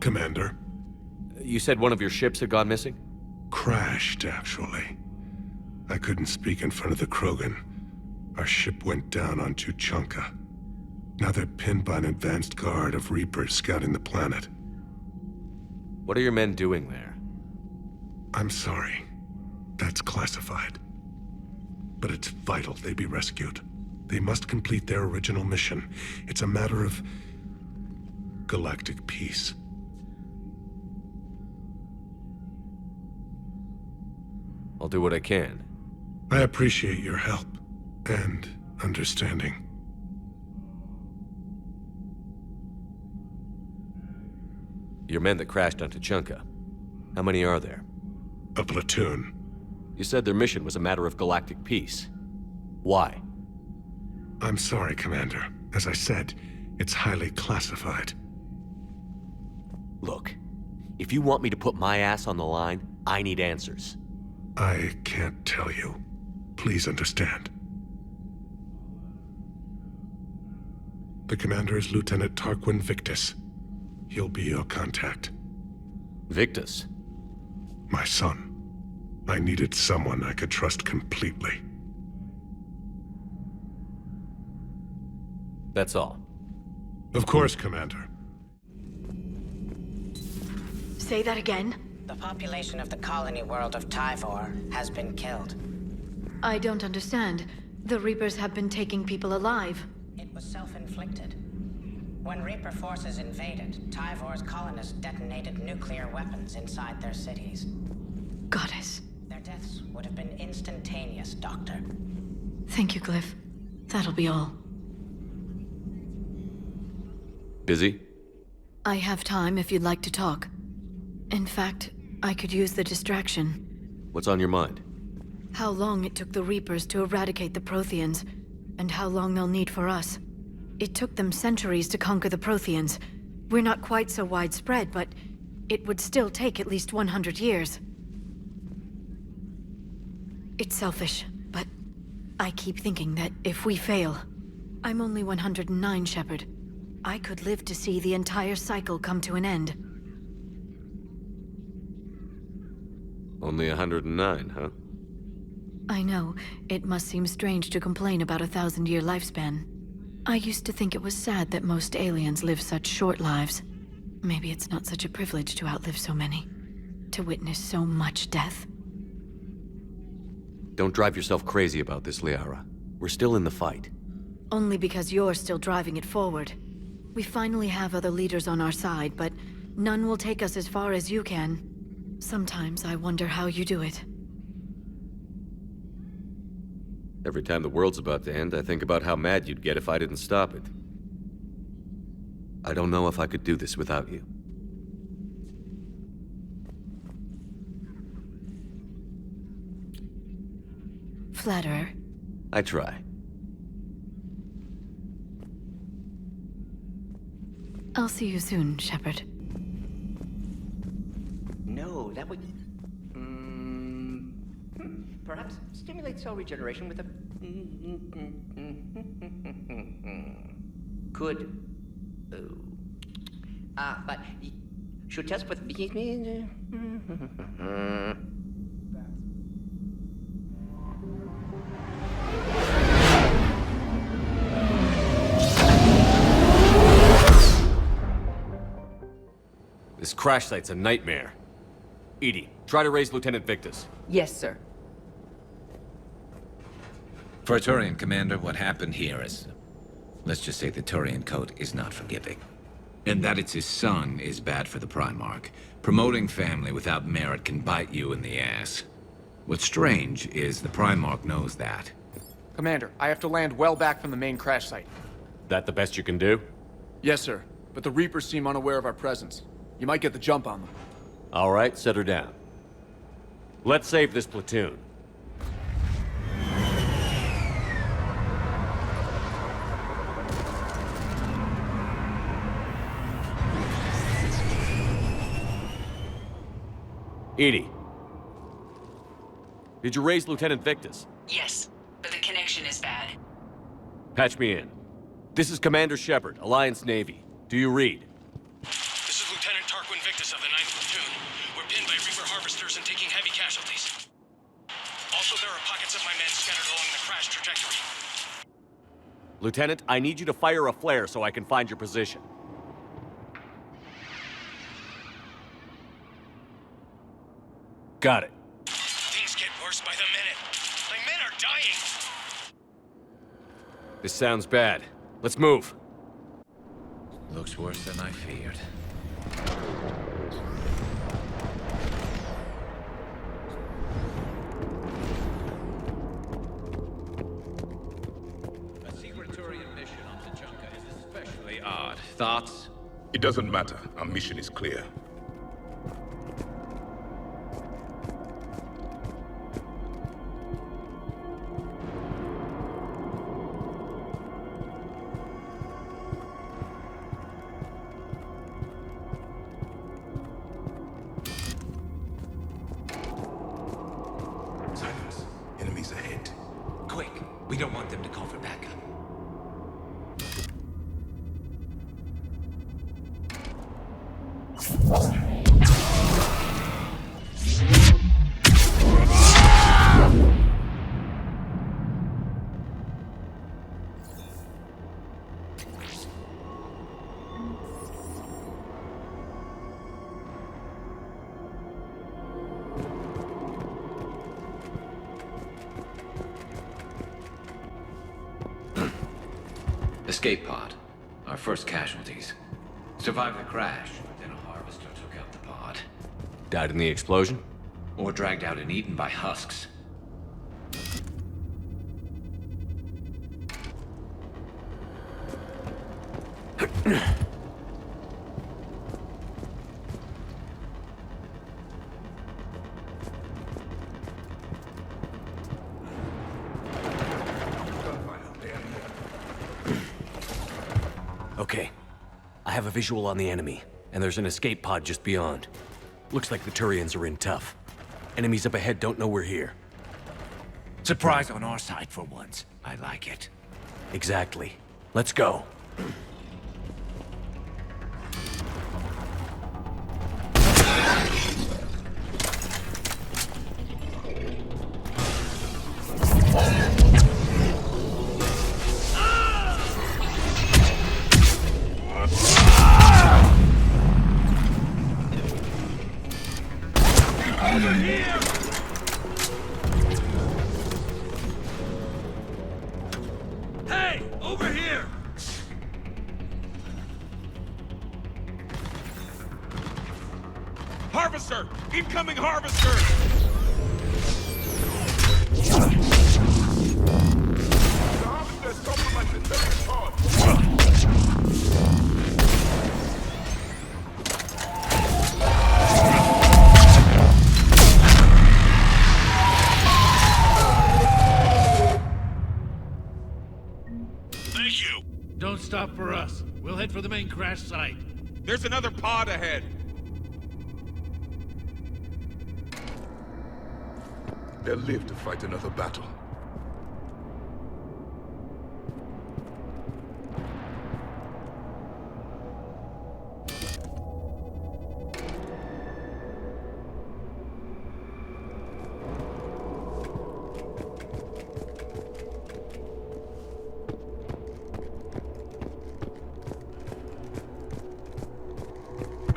Commander. You said one of your ships had gone missing? Crashed, actually. I couldn't speak in front of the Krogan. Our ship went down on Tuchanka. Now they're pinned by an advanced guard of Reapers scouting the planet. What are your men doing there? I'm sorry. That's classified. But it's vital they be rescued. They must complete their original mission. It's a matter of galactic peace. I'll do what I can. I appreciate your help and understanding. Your men that crashed on Tuchanka. How many are there? A platoon. You said their mission was a matter of galactic peace. Why? I'm sorry, Commander. As I said, it's highly classified. Look, if you want me to put my ass on the line, I need answers. I can't tell you. Please understand. The commander is Lieutenant Tarquin Victus. He'll be your contact. Victus? My son. I needed someone I could trust completely. That's all. Of course, Commander. Say that again? The population of the colony world of Tyvor has been killed. I don't understand. The Reapers have been taking people alive. It was self-inflicted. When Reaper forces invaded, Tyvor's colonists detonated nuclear weapons inside their cities. Goddess. Their deaths would have been instantaneous, Doctor. Thank you, Glyph. That'll be all. Busy? I have time if you'd like to talk. In fact, I could use the distraction. What's on your mind? How long it took the Reapers to eradicate the Protheans, and how long they'll need for us. It took them centuries to conquer the Protheans. We're not quite so widespread, but it would still take at least 100 years. It's selfish, but I keep thinking that if we fail... I'm only 109, Shepard. I could live to see the entire cycle come to an end. Only 109, huh? I know. It must seem strange to complain about a 1,000-year lifespan. I used to think it was sad that most aliens live such short lives. Maybe it's not such a privilege to outlive so many. To witness so much death. Don't drive yourself crazy about this, Liara. We're still in the fight. Only because you're still driving it forward. We finally have other leaders on our side, but none will take us as far as you can. Sometimes I wonder how you do it. Every time the world's about to end, I think about how mad you'd get if I didn't stop it. I don't know if I could do this without you. Flatterer. I try. I'll see you soon, Shepard. No, that would... perhaps stimulate cell regeneration with a... Could... but... Should test with... This crash site's a nightmare. Edie, try to raise Lieutenant Victus. Yes, sir. For a Turian commander, what happened here is... let's just say the Turian code is not forgiving. And that it's his son is bad for the Primarch. Promoting family without merit can bite you in the ass. What's strange is the Primarch knows that. Commander, I have to land well back from the main crash site. That the best you can do? Yes, sir. But the Reapers seem unaware of our presence. You might get the jump on them. All right, set her down. Let's save this platoon. Edie. Did you raise Lieutenant Victus? Yes, but the connection is bad. Patch me in. This is Commander Shepard, Alliance Navy. Do you read? This is Lieutenant Tarquin survivors and taking heavy casualties. Also, there are pockets of my men scattered along the crash trajectory. Lieutenant, I need you to fire a flare so I can find your position. Got it. Things get worse by the minute. My men are dying! This sounds bad. Let's move. Looks worse than I feared. A secret Turian mission on Tuchanka is especially odd. Thoughts? It doesn't matter. Our mission is clear. Silence. Enemies ahead. Quick! We don't want them to call for backup. Escape pod. Our first casualties. Survived the crash, but then a harvester took out the pod. Died in the explosion? Or dragged out and eaten by husks. Okay. I have a visual on the enemy, and there's an escape pod just beyond. Looks like the Turians are in tough. Enemies up ahead don't know we're here. Surprise on our side for once. I like it. Exactly. Let's go. Hey! Over here! Harvester! Incoming harvester! The harvester's compromising the pod. Thank you! Don't stop for us. We'll head for the main crash site. There's another pod ahead. They'll live to fight another battle.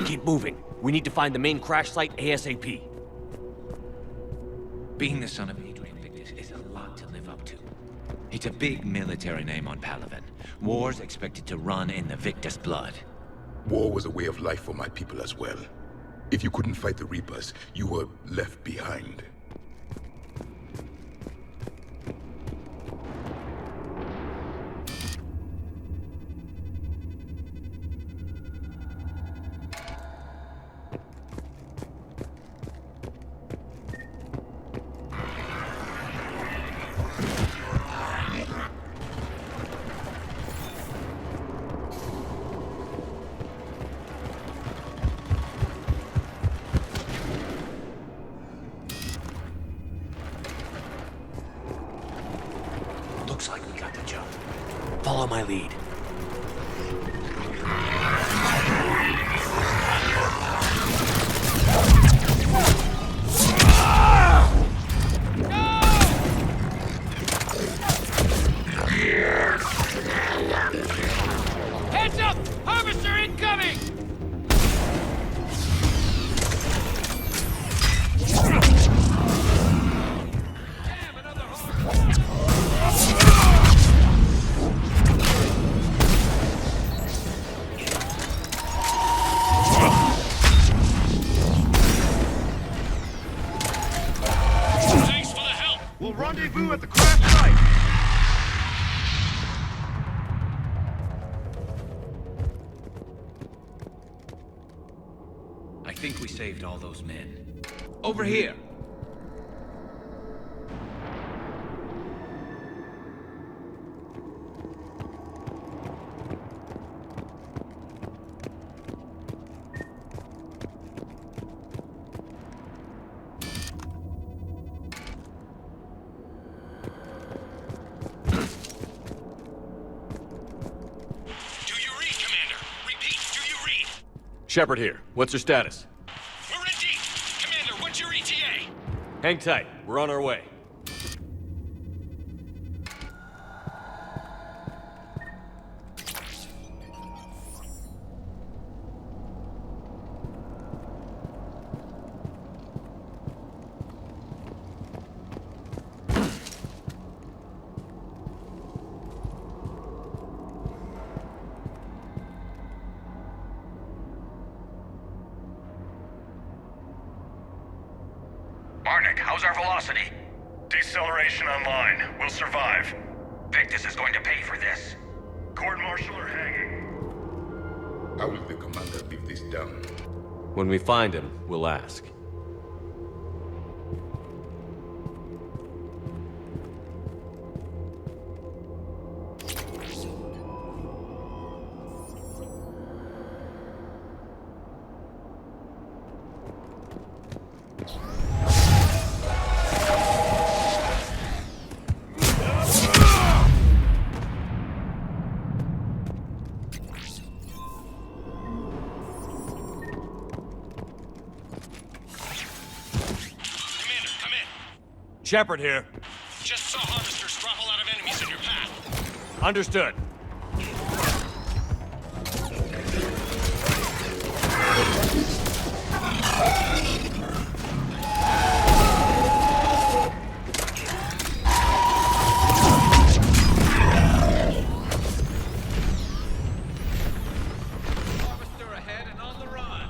Keep moving. We need to find the main crash site ASAP. Being the son of Adrian Victus is a lot to live up to. It's a big military name on Palaven. War's expected to run in the Victus blood. War was a way of life for my people as well. If you couldn't fight the Reapers, you were left behind. Looks like we got the jump. Follow my lead. think we saved all those men. Over here! Shepard here. What's your status? We're in deep! Commander, what's your ETA? Hang tight. We're on our way. How's our velocity? Deceleration online. We'll survive. Victus is going to pay for this. Court-martial or hanging? How will the commander live this down? When we find him, we'll ask. Shepard here. Just saw harvesters drop a lot of enemies in your path. Understood. Harvester ahead and on the run.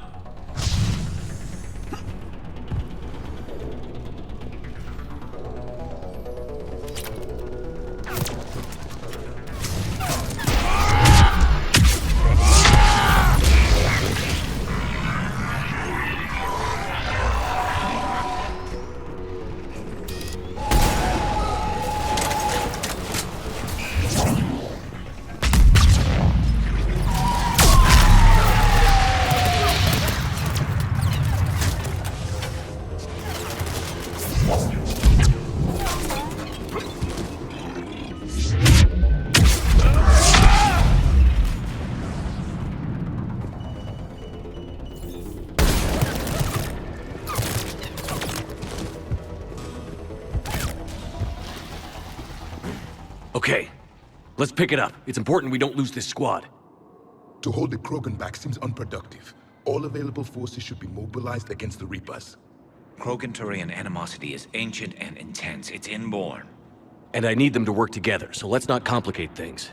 Okay, let's pick it up. It's important we don't lose this squad. To hold the Krogan back seems unproductive. All available forces should be mobilized against the Reapers. Krogan-Turian animosity is ancient and intense. It's inborn. And I need them to work together, so let's not complicate things.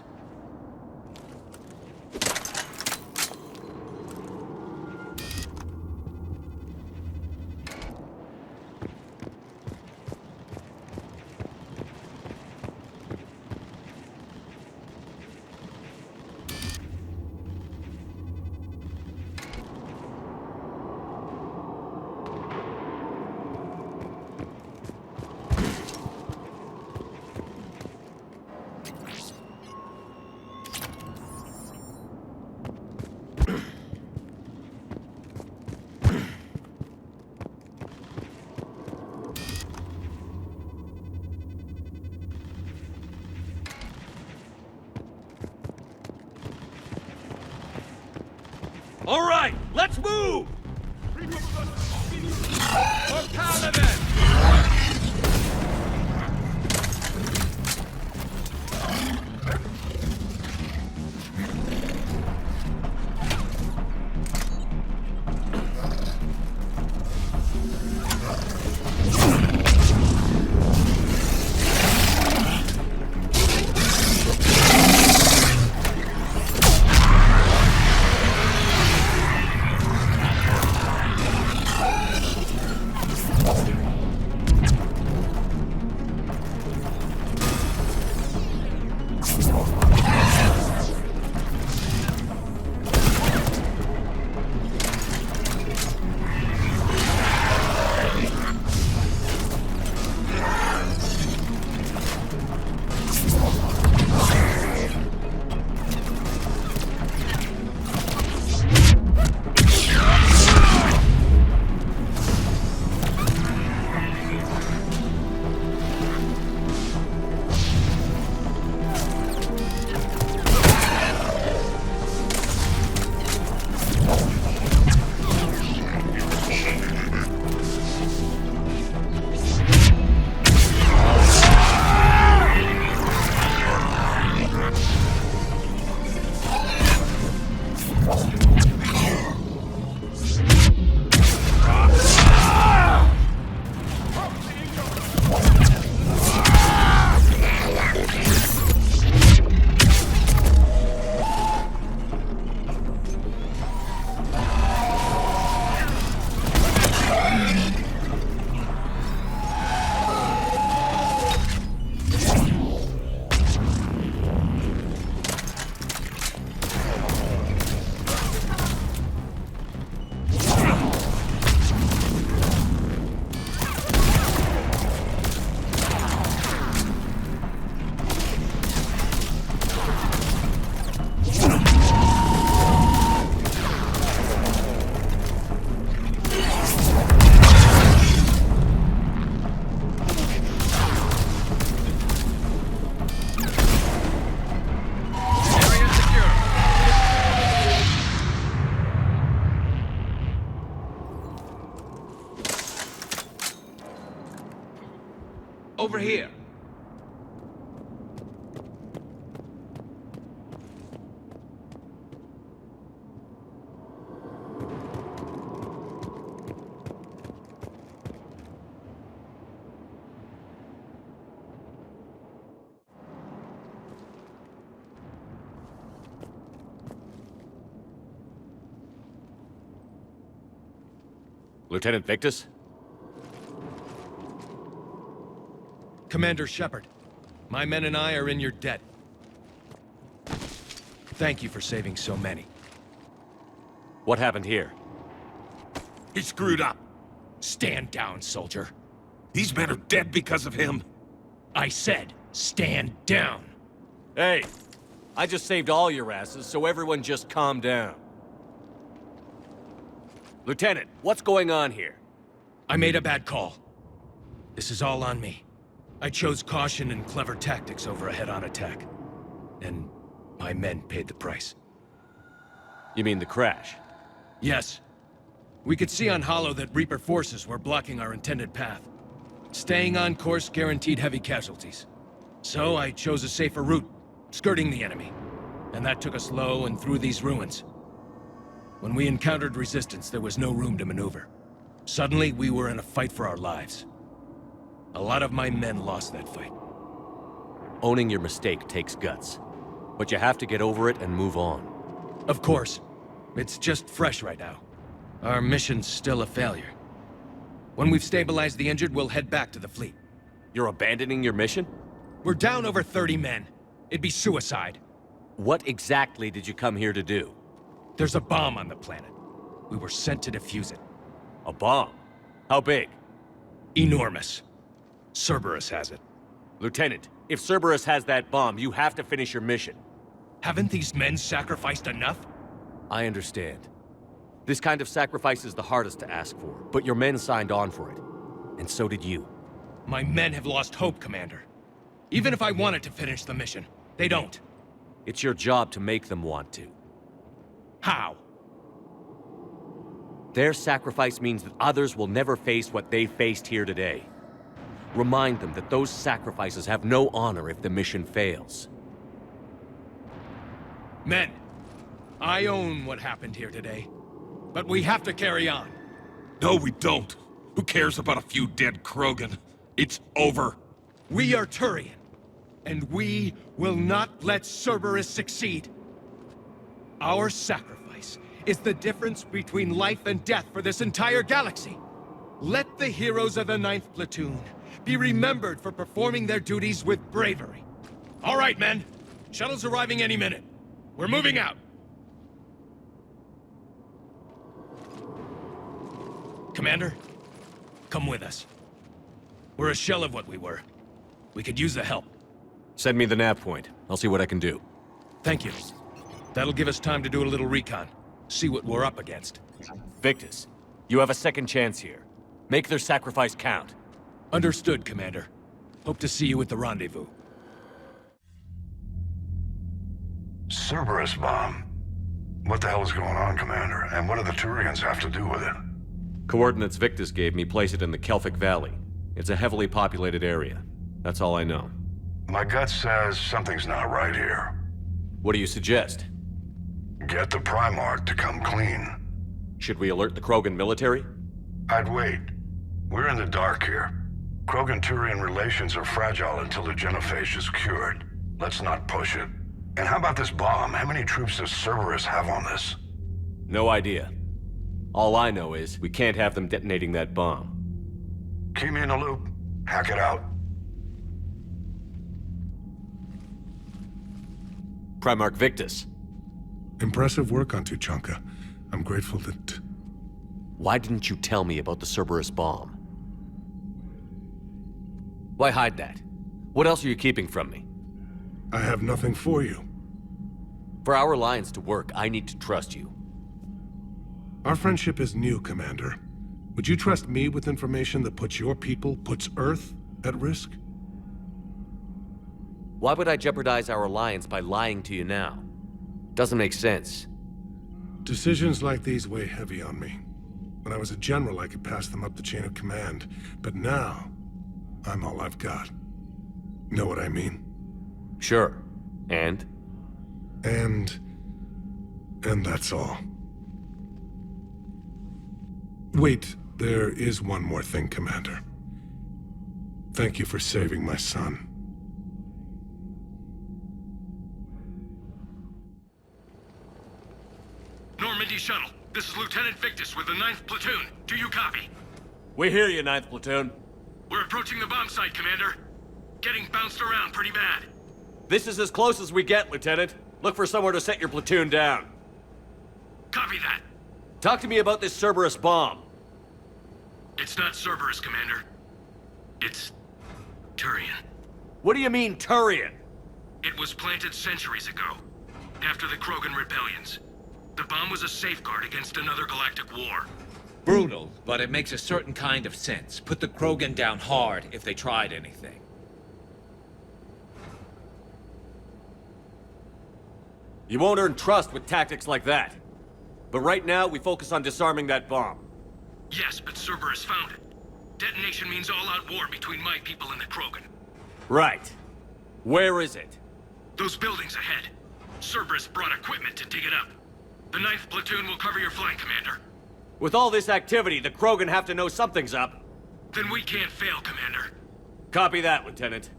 All right, let's move! For Paladin! Lieutenant Victus? Commander Shepard, my men and I are in your debt. Thank you for saving so many. What happened here? He screwed up. Stand down, soldier. These men are dead because of him. I said, stand down. Hey, I just saved all your asses, so everyone just calm down. Lieutenant, what's going on here? I made a bad call. This is all on me. I chose caution and clever tactics over a head-on attack. And my men paid the price. You mean the crash? Yes. We could see on Hollow that Reaper forces were blocking our intended path. Staying on course guaranteed heavy casualties. So I chose a safer route, skirting the enemy. And that took us low and through these ruins. When we encountered resistance, there was no room to maneuver. Suddenly, we were in a fight for our lives. A lot of my men lost that fight. Owning your mistake takes guts. But you have to get over it and move on. Of course. It's just fresh right now. Our mission's still a failure. When we've stabilized the injured, we'll head back to the fleet. You're abandoning your mission? We're down over 30 men. It'd be suicide. What exactly did you come here to do? There's a bomb on the planet. We were sent to defuse it. A bomb? How big? Enormous. Cerberus has it. Lieutenant, if Cerberus has that bomb, you have to finish your mission. Haven't these men sacrificed enough? I understand. This kind of sacrifice is the hardest to ask for, but your men signed on for it. And so did you. My men have lost hope, Commander. Even if I wanted to finish the mission, they don't. It's your job to make them want to. How? Their sacrifice means that others will never face what they faced here today. Remind them that those sacrifices have no honor if the mission fails. Men, I own what happened here today. But we have to carry on. No, we don't. Who cares about a few dead Krogan? It's over. We are Turian, and we will not let Cerberus succeed. Our sacrifice is the difference between life and death for this entire galaxy. Let the heroes of the 9th Platoon be remembered for performing their duties with bravery. All right, men. Shuttle's arriving any minute. We're moving out. Commander, come with us. We're a shell of what we were. We could use the help. Send me the nav point. I'll see what I can do. Thank you. That'll give us time to do a little recon. See what we're up against. Victus, you have a second chance here. Make their sacrifice count. Understood, Commander. Hope to see you at the rendezvous. Cerberus bomb. What the hell is going on, Commander? And what do the Turians have to do with it? Coordinates Victus gave me place it in the Kelphic Valley. It's a heavily populated area. That's all I know. My gut says something's not right here. What do you suggest? Get the Primarch to come clean. Should we alert the Krogan military? I'd wait. We're in the dark here. Krogan-Turian relations are fragile until the genophage is cured. Let's not push it. And how about this bomb? How many troops does Cerberus have on this? No idea. All I know is we can't have them detonating that bomb. Keep me in the loop. Hack it out. Primarch Victus. Impressive work on Tuchanka. I'm grateful that... Why didn't you tell me about the Cerberus bomb? Why hide that? What else are you keeping from me? I have nothing for you. For our alliance to work, I need to trust you. Our friendship is new, Commander. Would you trust me with information that puts your people, puts Earth, at risk? Why would I jeopardize our alliance by lying to you now? Doesn't make sense. Decisions like these weigh heavy on me. When I was a general, I could pass them up the chain of command. But now, I'm all I've got. Know what I mean? Sure. And that's all. Wait, there is one more thing, Commander. Thank you for saving my son. Normandy shuttle. This is Lieutenant Victus with the 9th Platoon. Do you copy? We hear you, 9th Platoon. We're approaching the bomb site, Commander. Getting bounced around pretty bad. This is as close as we get, Lieutenant. Look for somewhere to set your platoon down. Copy that. Talk to me about this Cerberus bomb. It's not Cerberus, Commander. It's Turian. What do you mean, Turian? It was planted centuries ago, after the Krogan rebellions. The bomb was a safeguard against another galactic war. Brutal, but it makes a certain kind of sense. Put the Krogan down hard if they tried anything. You won't earn trust with tactics like that. But right now, we focus on disarming that bomb. Yes, but Cerberus found it. Detonation means all-out war between my people and the Krogan. Right. Where is it? Those buildings ahead. Cerberus brought equipment to dig it up. The 9th Platoon will cover your flank, Commander. With all this activity, the Krogan have to know something's up. Then we can't fail, Commander. Copy that, Lieutenant.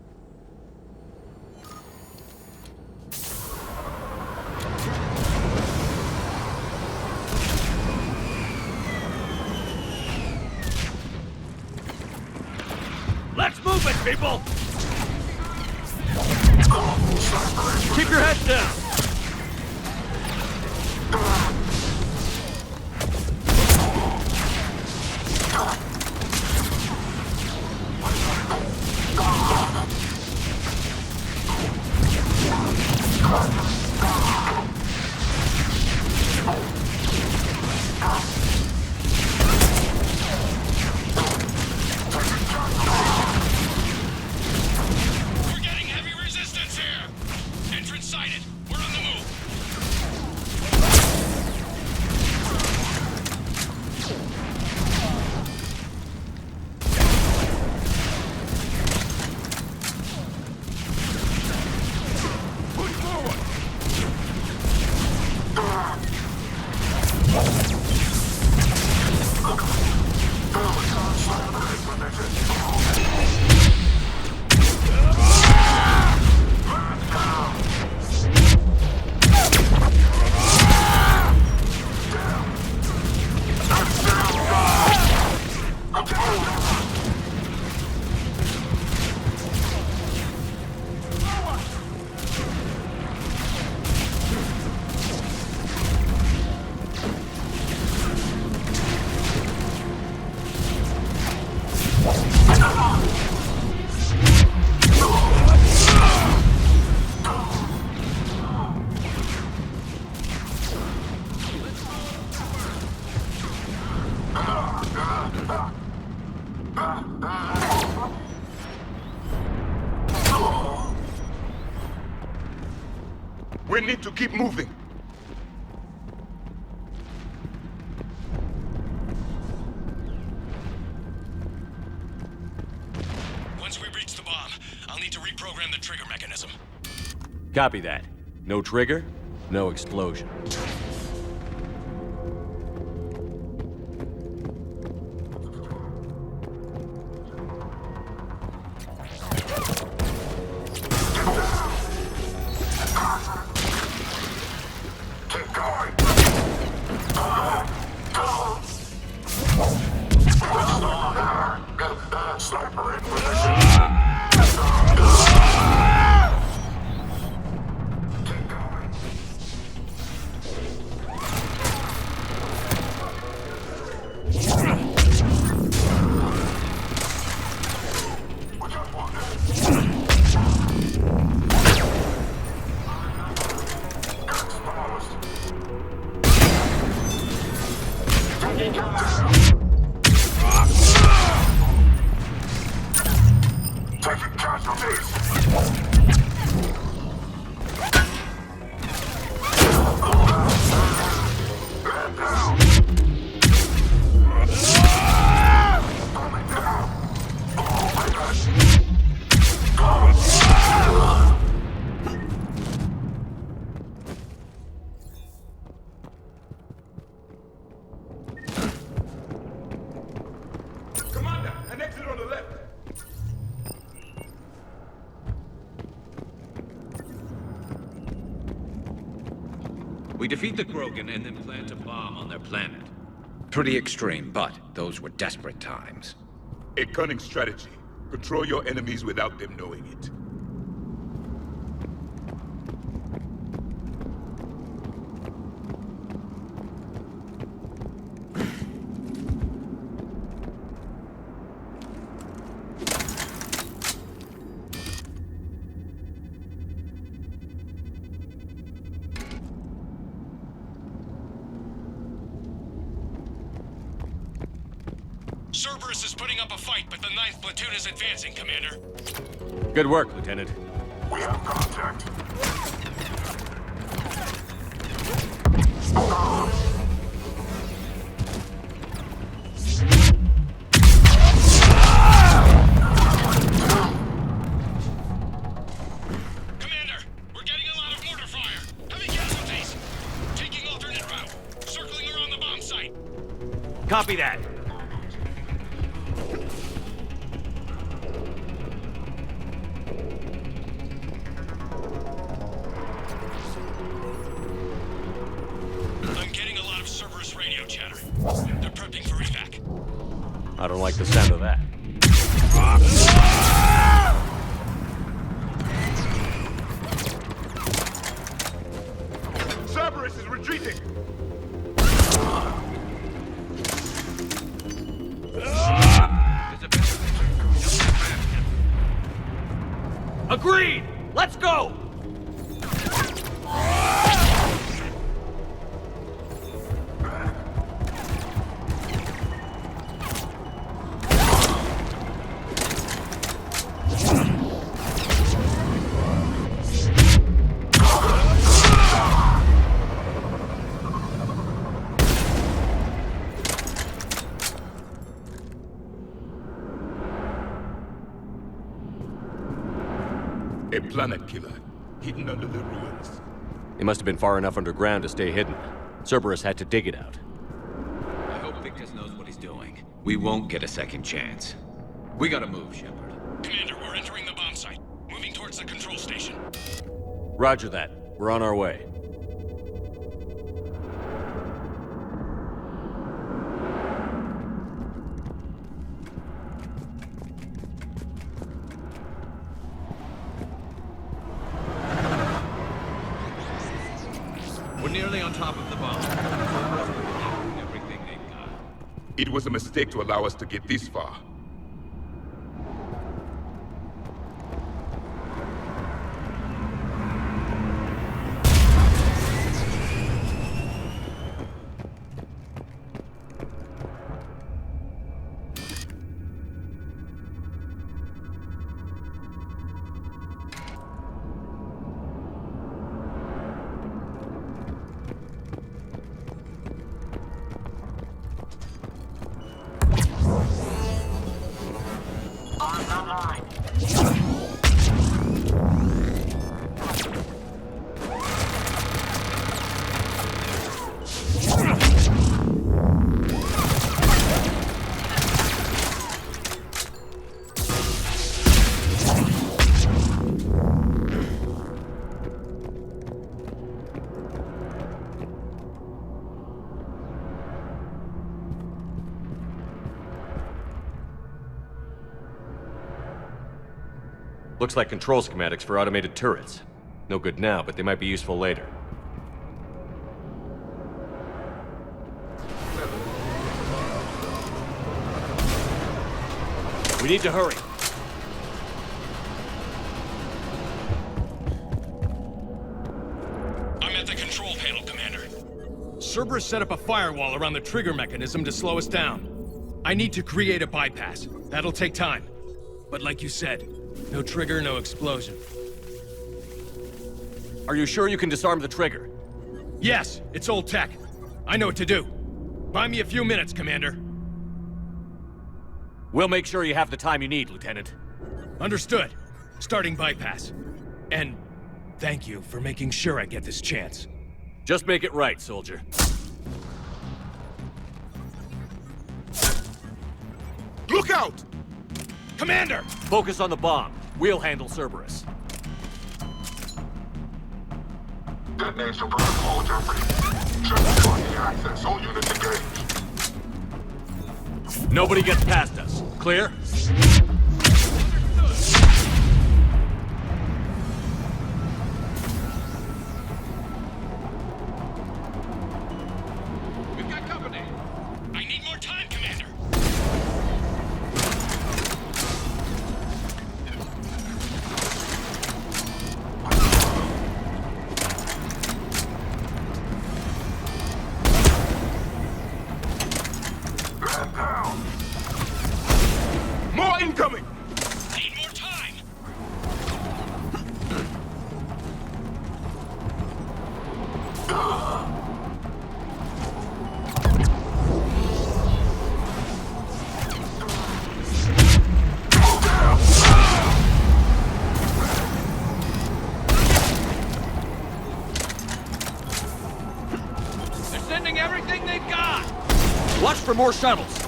Let's move it, people! Keep your heads down! We're getting heavy resistance here! Entrance sighted. We're on the move. We need to keep moving. Once we reach the bomb, I'll need to reprogram the trigger mechanism. Copy that. No trigger, no explosion. We defeat the Krogan and then plant a bomb on their planet. Pretty extreme, but those were desperate times. A cunning strategy. Control your enemies without them knowing it. Cerberus is putting up a fight, but the 9th Platoon is advancing, Commander. Good work, Lieutenant. We have contact. Commander, we're getting a lot of mortar fire. Heavy casualties. Taking alternate route. Circling around the bomb site. Copy that. I'm getting a lot of Cerberus radio chatter. They're prepping for evac. I don't like the sound of that. Cerberus is retreating! Agreed! Let's go! A planet killer, hidden under the ruins. It must have been far enough underground to stay hidden. Cerberus had to dig it out. I hope Victus knows what he's doing. We won't get a second chance. We gotta move, Shepard. Commander, we're entering the bomb site. Moving towards the control station. Roger that. We're on our way. We're nearly on top of the bomb. Everything they've got. It was a mistake to allow us to get this far. Looks like control schematics for automated turrets. No good now, but they might be useful later. We need to hurry. I'm at the control panel, Commander. Cerberus set up a firewall around the trigger mechanism to slow us down. I need to create a bypass. That'll take time. But like you said, no trigger, no explosion. Are you sure you can disarm the trigger? Yes, it's old tech. I know what to do. Buy me a few minutes, Commander. We'll make sure you have the time you need, Lieutenant. Understood. Starting bypass. And thank you for making sure I get this chance. Just make it right, soldier. Look out! Commander! Focus on the bomb. We'll handle Cerberus. Detonation protocol interpreted. Shepard blocking access. All units engaged. Nobody gets past us. Clear? We've got company. I need more time, Commander. More incoming! Need more time. They're sending everything they've got! Watch for more shuttles.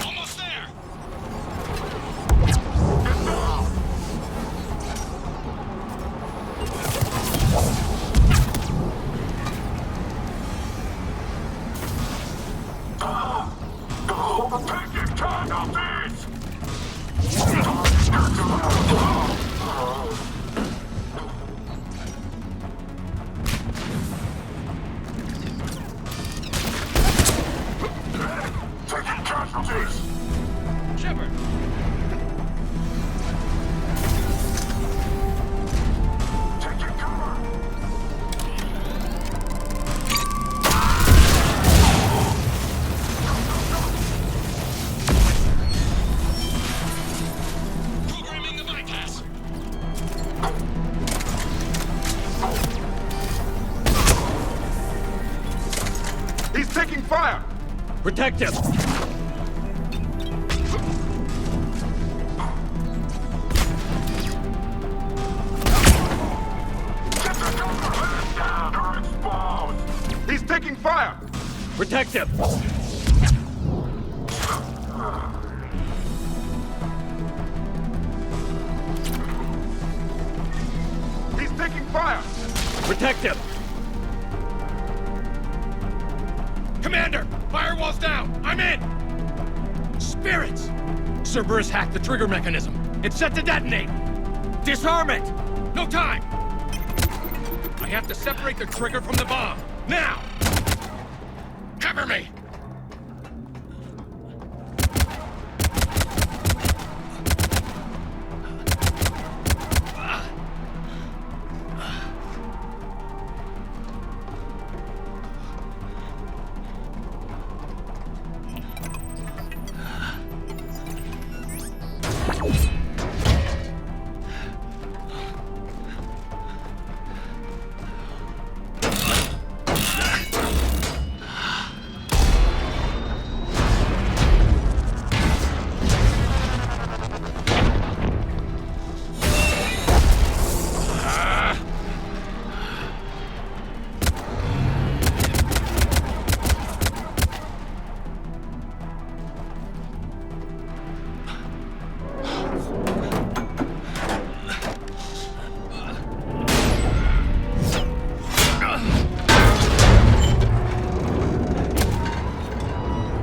Almost there. Taking care of these! Taking casualties! Shepard. Taking cover! Programming the bypass. He's taking fire! Protect him. Get the cover! Hands down! You're exposed! He's taking fire! Protect him. He's taking fire! Protect him. Commander! Firewall's down! I'm in! Spirits! Cerberus hacked the trigger mechanism. It's set to detonate! Disarm it! No time! I have to separate the trigger from the bomb. Now! Cover me!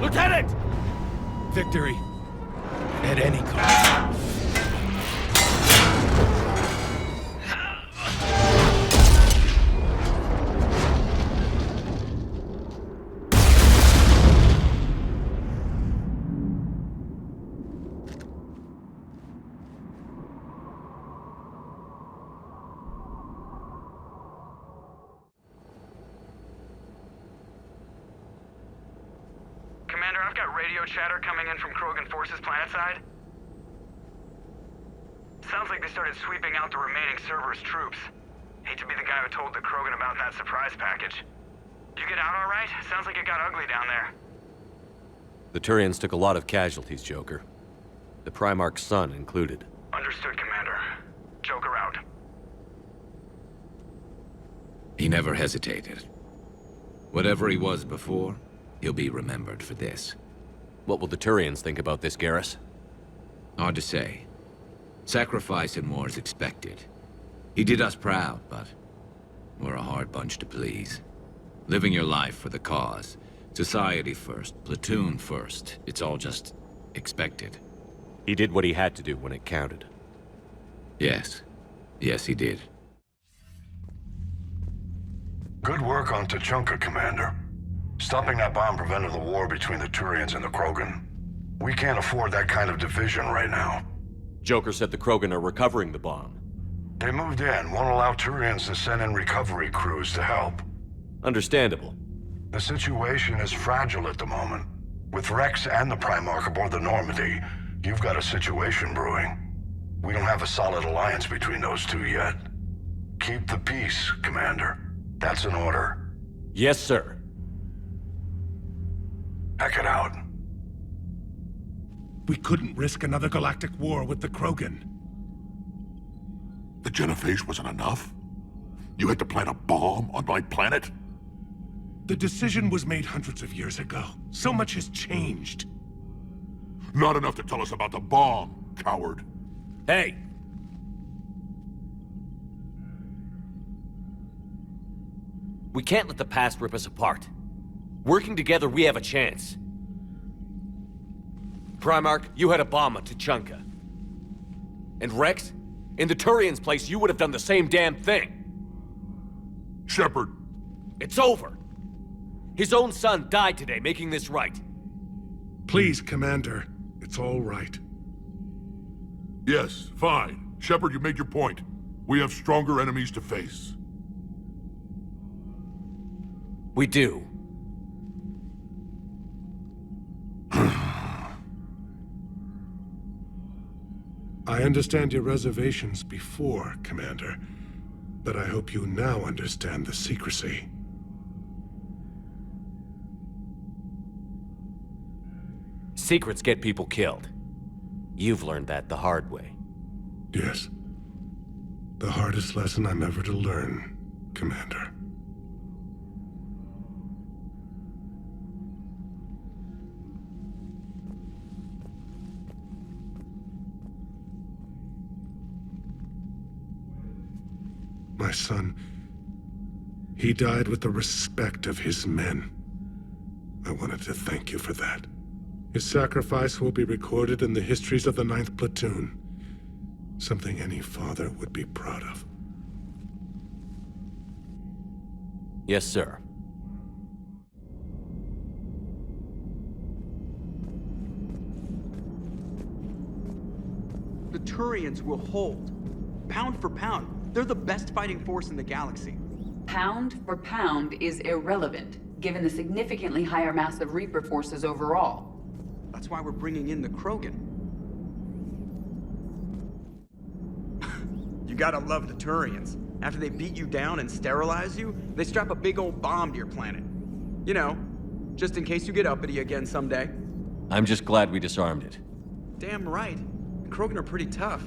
Lieutenant! Victory. At any cost. Commander, I've got radio chatter coming in from Krogan forces planetside. Sounds like they started sweeping out the remaining Cerberus troops. Hate to be the guy who told the Krogan about that surprise package. You get out all right? Sounds like it got ugly down there. The Turians took a lot of casualties, Joker. The Primarch's son included. Understood, Commander. Joker out. He never hesitated. Whatever he was before, he'll be remembered for this. What will the Turians think about this, Garrus? Hard to say. Sacrifice and war is expected. He did us proud, but We're a hard bunch to please. Living your life for the cause. Society first, platoon first. It's all just expected. He did what he had to do when it counted. Yes. Yes, he did. Good work on Tuchanka, Commander. Stopping that bomb prevented the war between the Turians and the Krogan. We can't afford that kind of division right now. Joker said the Krogan are recovering the bomb. They moved in, won't allow Turians to send in recovery crews to help. Understandable. The situation is fragile at the moment. With Rex and the Primarch aboard the Normandy, you've got a situation brewing. We don't have a solid alliance between those two yet. Keep the peace, Commander. That's an order. Yes, sir. Heck it out. We couldn't risk another galactic war with the Krogan. The Genophage wasn't enough? You had to plant a bomb on my planet? The decision was made hundreds of years ago. So much has changed. Not enough to tell us about the bomb, coward. Hey! We can't let the past rip us apart. Working together, we have a chance. Primarch, you had a bomb on Tuchanka. And Rex, in the Turian's place, you would have done the same damn thing. Shepard. It's over. His own son died today, making this right. Please, Commander. It's all right. Yes, fine. Shepard, you made your point. We have stronger enemies to face. We do. I understand your reservations before, Commander, but I hope you now understand the secrecy. Secrets get people killed. You've learned that the hard way. Yes. The hardest lesson I'm ever to learn, Commander. My son, he died with the respect of his men. I wanted to thank you for that. His sacrifice will be recorded in the histories of the 9th Platoon. Something any father would be proud of. Yes, sir. The Turians will hold. Pound for pound, they're the best fighting force in the galaxy. Pound for pound is irrelevant, given the significantly higher mass of Reaper forces overall. That's why we're bringing in the Krogan. You gotta love the Turians. After they beat you down and sterilize you, they strap a big old bomb to your planet. You know, just in case you get uppity again someday. I'm just glad we disarmed it. Damn right. The Krogan are pretty tough.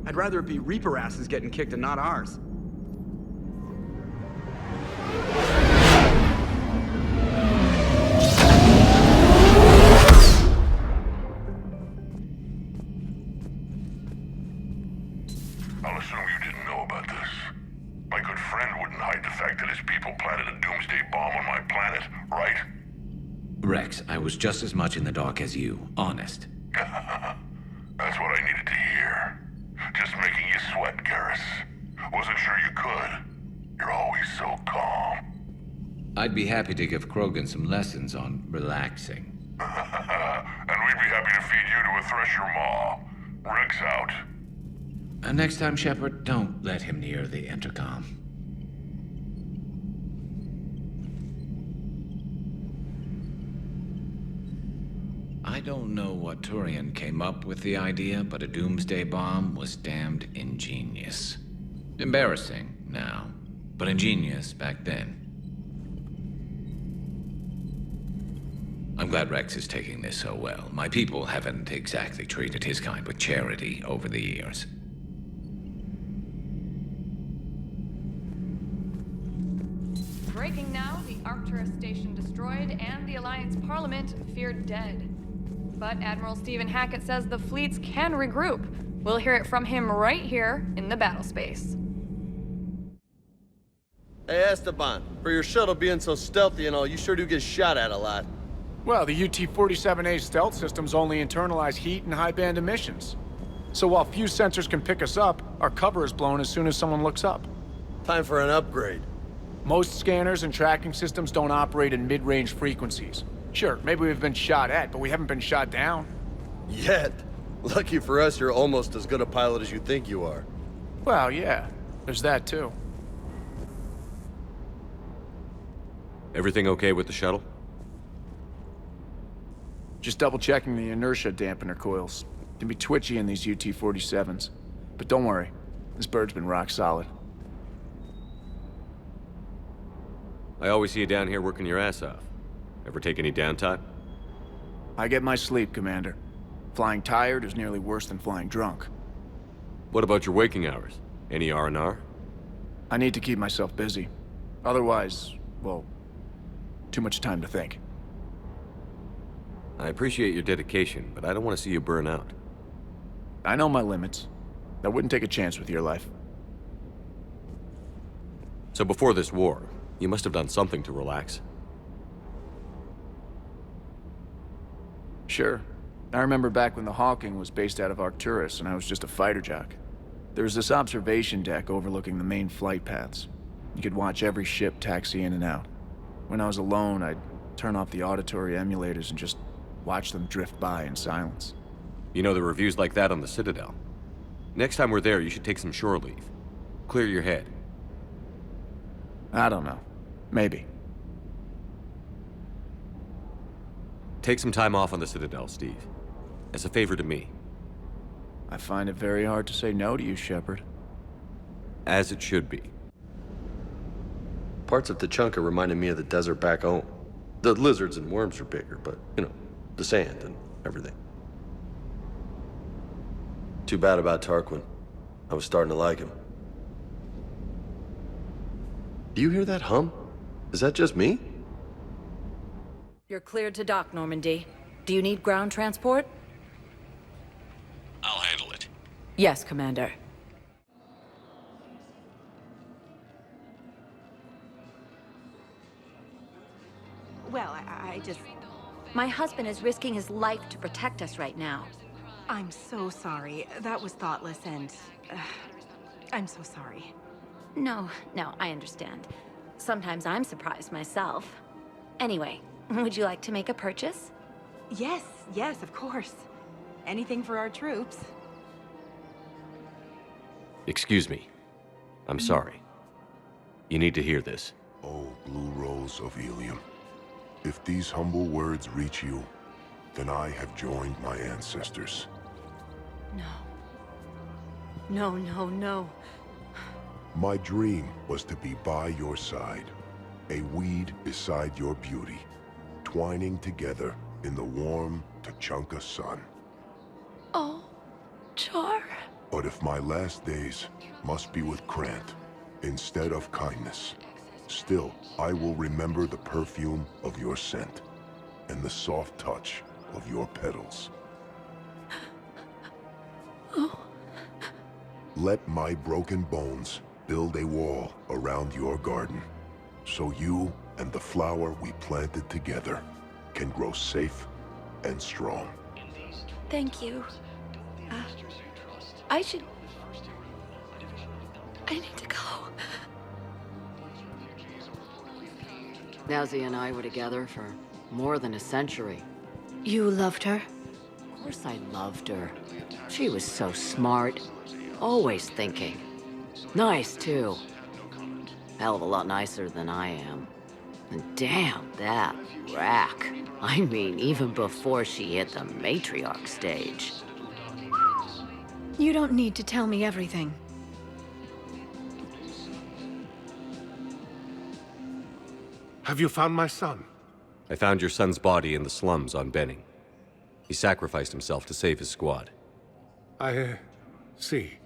I'd rather it be Reaper asses getting kicked and not ours. I'll assume you didn't know about this. My good friend wouldn't hide the fact that his people planted a doomsday bomb on my planet, right? Rex, I was just as much in the dark as you, honest. That's what I needed to hear. Just making you sweat, Garrus. Wasn't sure you could. You're always so calm. I'd be happy to give Krogan some lessons on relaxing. And we'd be happy to feed you to a thresher maw. Rex out. Next time, Shepard, don't let him near the intercom. I don't know what Turian came up with the idea, but a doomsday bomb was damned ingenious. Embarrassing now, but ingenious back then. I'm glad Rex is taking this so well. My people haven't exactly treated his kind with charity over the years. Breaking now, the Arcturus station destroyed and the Alliance Parliament feared dead. But Admiral Stephen Hackett says the fleets can regroup. We'll hear it from him right here in the battle space. Hey, Esteban, for your shuttle being so stealthy and all, you sure do get shot at a lot. Well, the UT-47A's stealth systems only internalize heat and high-band emissions. So while few sensors can pick us up, our cover is blown as soon as someone looks up. Time for an upgrade. Most scanners and tracking systems don't operate in mid-range frequencies. Sure, maybe we've been shot at, but we haven't been shot down. Yet. Lucky for us, you're almost as good a pilot as you think you are. Well, yeah. There's that, too. Everything okay with the shuttle? Just double-checking the inertia dampener coils. Can be twitchy in these UT-47s. But don't worry, this bird's been rock solid. I always see you down here working your ass off. Ever take any downtime? I get my sleep, Commander. Flying tired is nearly worse than flying drunk. What about your waking hours? Any R&R? I need to keep myself busy. Otherwise, well, too much time to think. I appreciate your dedication, but I don't want to see you burn out. I know my limits. I wouldn't take a chance with your life. So before this war, you must have done something to relax. Sure. I remember back when the Hawking was based out of Arcturus and I was just a fighter jock. There was this observation deck overlooking the main flight paths. You could watch every ship taxi in and out. When I was alone, I'd turn off the auditory emulators and just watch them drift by in silence. You know, the reviews like that on the Citadel. Next time we're there, you should take some shore leave. Clear your head. I don't know. Maybe. Take some time off on the Citadel, Steve. As a favor to me. I find it very hard to say no to you, Shepard. As it should be. Parts of Tuchanka reminded me of the desert back home. The lizards and worms are bigger, but, you know, the sand and everything. Too bad about Tarquin. I was starting to like him. Do you hear that hum? Is that just me? You're cleared to dock, Normandy. Do you need ground transport? I'll handle it. Yes, Commander. Well, I just... My husband is risking his life to protect us right now. I'm so sorry. That was thoughtless and... I'm so sorry. No, I understand. Sometimes I'm surprised myself. Anyway, would you like to make a purchase? Yes, of course. Anything for our troops. Excuse me. I'm sorry. You need to hear this. Oh, blue rose of Ilium. If these humble words reach you, then I have joined my ancestors. No. My dream was to be by your side, a weed beside your beauty, twining together in the warm Tuchanka sun. Oh, Char. But if my last days must be with Krant instead of kindness, still I will remember the perfume of your scent and the soft touch of your petals. Oh. Let my broken bones build a wall around your garden, so you and the flower we planted together can grow safe and strong. Thank you. I need to go. Nazi and I were together for more than a century. You loved her? Of course I loved her. She was so smart. Always thinking. Nice, too. Hell of a lot nicer than I am. And damn, that rack. I mean, even before she hit the matriarch stage. You don't need to tell me everything. Have you found my son? I found your son's body in the slums on Benning. He sacrificed himself to save his squad. I see.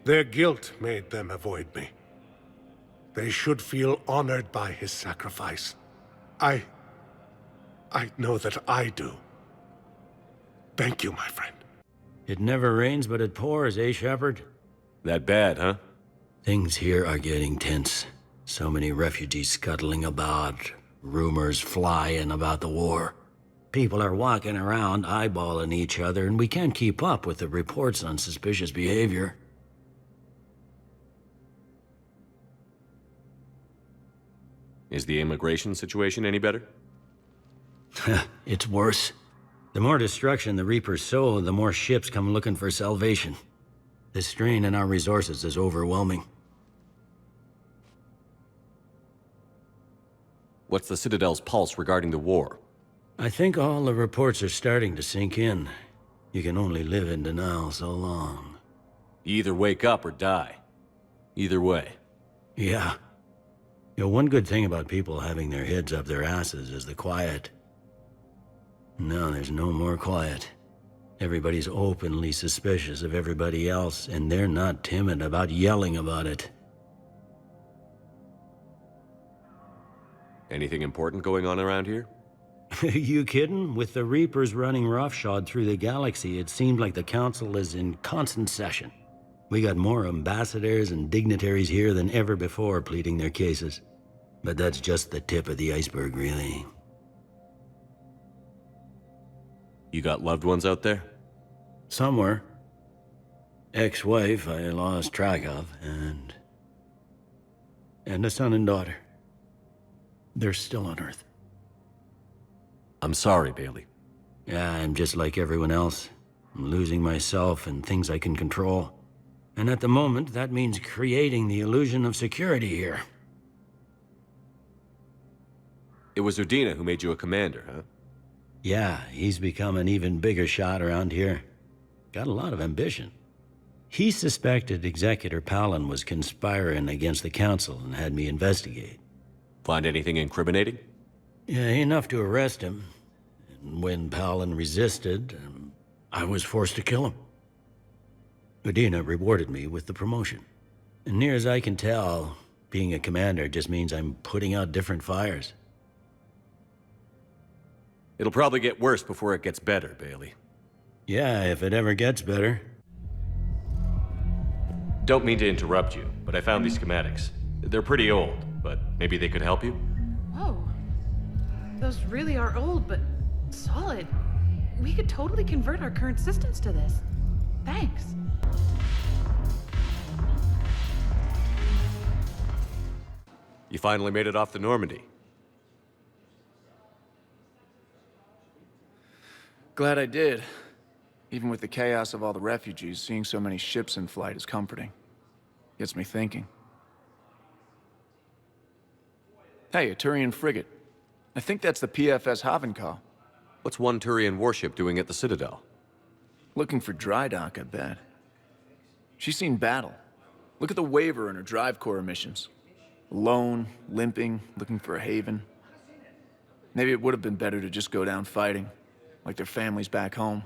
Their guilt made them avoid me. They should feel honored by his sacrifice. I know that I do. Thank you, my friend. It never rains, but it pours, eh, Shepard? That bad, huh? Things here are getting tense. So many refugees scuttling about, rumors flying about the war. People are walking around eyeballing each other, and we can't keep up with the reports on suspicious behavior. Is the immigration situation any better? It's worse. The more destruction the Reapers sow, the more ships come looking for salvation. The strain on our resources is overwhelming. What's the Citadel's pulse regarding the war? I think all the reports are starting to sink in. You can only live in denial so long. You either wake up or die. Either way. Yeah. You know, one good thing about people having their heads up their asses is the quiet. Now there's no more quiet. Everybody's openly suspicious of everybody else, and they're not timid about yelling about it. Anything important going on around here? You kidding? With the Reapers running roughshod through the galaxy, it seemed like the Council is in constant session. We got more ambassadors and dignitaries here than ever before pleading their cases. But that's just the tip of the iceberg, really. You got loved ones out there? Somewhere. Ex-wife I lost track of, and a son and daughter. They're still on Earth. I'm sorry, Bailey. Yeah, I'm just like everyone else. I'm losing myself and things I can control. And at the moment, that means creating the illusion of security here. It was Udina who made you a commander, huh? Yeah, he's become an even bigger shot around here. Got a lot of ambition. He suspected Executor Palin was conspiring against the Council and had me investigate. Find anything incriminating? Yeah, enough to arrest him. And when Palin resisted, I was forced to kill him. Udina rewarded me with the promotion. And near as I can tell, being a commander just means I'm putting out different fires. It'll probably get worse before it gets better, Bailey. Yeah, if it ever gets better. Don't mean to interrupt you, but I found these schematics. They're pretty old, but maybe they could help you? Whoa. Those really are old, but solid. We could totally convert our current systems to this. Thanks. You finally made it off the Normandy. Glad I did. Even with the chaos of all the refugees, seeing so many ships in flight is comforting. Gets me thinking. Hey, a Turian frigate. I think that's the PFS Havenkaw. What's one Turian warship doing at the Citadel? Looking for dry dock, I bet. She's seen battle. Look at the waiver in her drive core emissions. Alone, limping, looking for a haven. Maybe it would have been better to just go down fighting, like their families back home.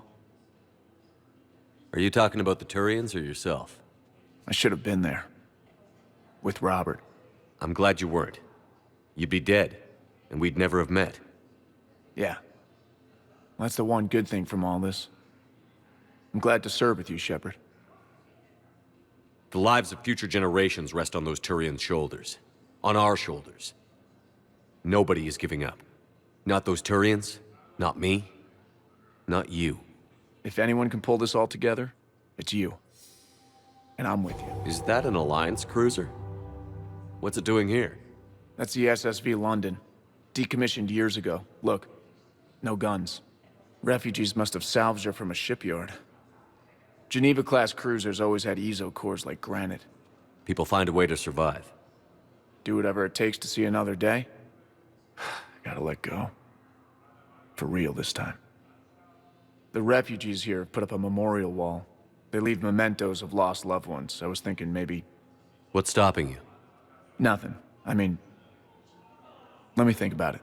Are you talking about the Turians or yourself? I should have been there. With Robert. I'm glad you weren't. You'd be dead, and we'd never have met. Yeah. Well, that's the one good thing from all this. I'm glad to serve with you, Shepard. The lives of future generations rest on those Turians' shoulders. On our shoulders. Nobody is giving up. Not those Turians, not me, not you. If anyone can pull this all together, it's you. And I'm with you. Is that an Alliance cruiser? What's it doing here? That's the SSV London. Decommissioned years ago. Look, no guns. Refugees must have salvaged her from a shipyard. Geneva-class cruisers always had eezo cores like granite. People find a way to survive. Do whatever it takes to see another day. Gotta let go. For real this time. The refugees here have put up a memorial wall. They leave mementos of lost loved ones. I was thinking maybe... What's stopping you? Nothing. I mean... Let me think about it.